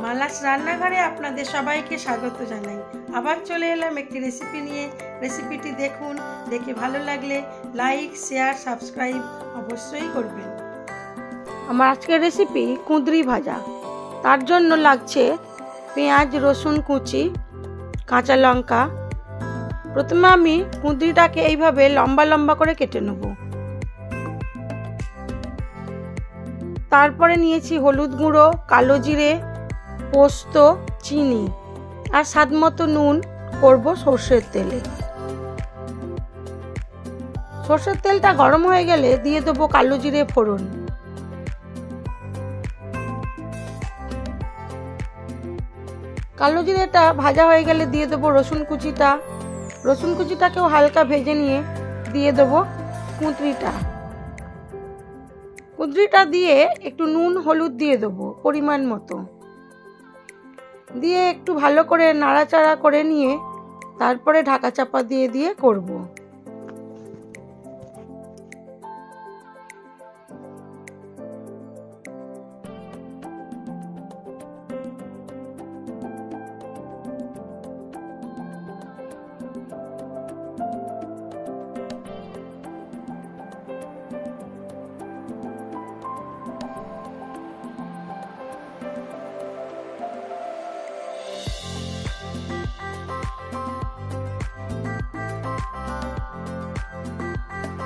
মালাস রান্নাঘরে আপনাদের সবাইকে স্বাগত জানাই। আবার চলে এলাম একটি রেসিপি নিয়ে। রেসিপিটি দেখুন, দেখে ভালো লাগলে লাইক, শেয়ার, সাবস্ক্রাইব অবশ্যই করবেন। আমার আজকের রেসিপি কুঁদরি ভাজা। তার জন্য লাগছে পেঁয়াজ, রসুন কুচি, কাঁচা লঙ্কা। প্রথমে আমি কুঁদরিটাকে এইভাবে লম্বা লম্বা করে কেটে নেব। তারপরে নিয়েছি হলুদ গুঁড়ো, কালো জিরে, পোস্ত, চিনি আর স্বাদমতো নুন। করব সর্ষের তেলে। সর্ষের তেলটা গরম হয়ে গেলে দিয়ে দেবো কালো জিরে ফোড়ন। কালো জিরেটা ভাজা হয়ে গেলে দিয়ে দেবো রসুন কুচিটা। রসুন কুচিটাকেও হালকা ভেজে নিয়ে দিয়ে দেবো কুঁদরিটা দিয়ে একটু নুন হলুদ দিয়ে দেবো পরিমাণ মতো, দিয়ে একটু ভালো করে নাড়াচাড়া করে নিয়ে তারপরে ঢাকা চাপা দিয়ে করব।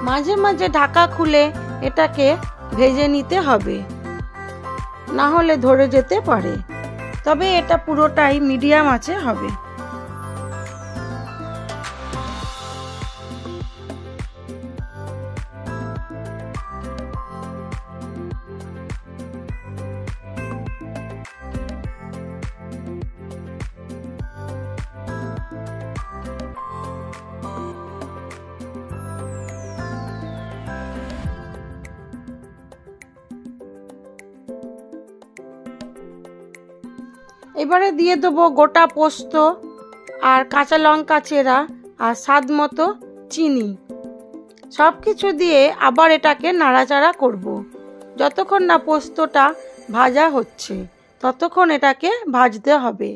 মাঝে মাঝে ঢাকা খুলে এটাকে ভেজে নিতে হবে, না হলে ধরে যেতে পারে। তবে এটা পুরোটাই মিডিয়াম আঁচে হবে। এবারে দিয়ে দেবো গোটা পোস্ত আর কাঁচা লঙ্কা চেরা আর স্বাদ মতো চিনি। সব কিছু দিয়ে আবার এটাকে নাড়াচাড়া করব। যতক্ষণ না পোস্তটা ভাজা হচ্ছে ততক্ষণ এটাকে ভাজতে হবে।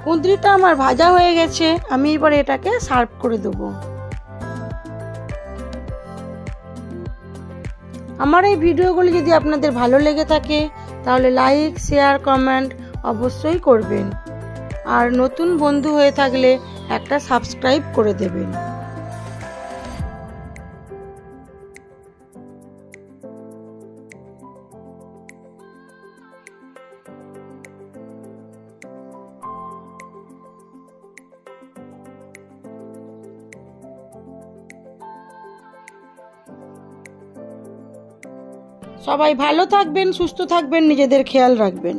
কুঁদরিটা আমার ভাজা হয়ে গেছে। আমি এবার এটাকে সার্ভ করে দেবো। আমার এই ভিডিওগুলি যদি আপনাদের ভালো লেগে থাকে তাহলে লাইক, শেয়ার, কমেন্ট অবশ্যই করবেন। আর নতুন বন্ধু হয়ে থাকলে একটা সাবস্ক্রাইব করে দেবেন। সবাই ভালো থাকবেন, সুস্থ থাকবেন, নিজেদের খেয়াল রাখবেন।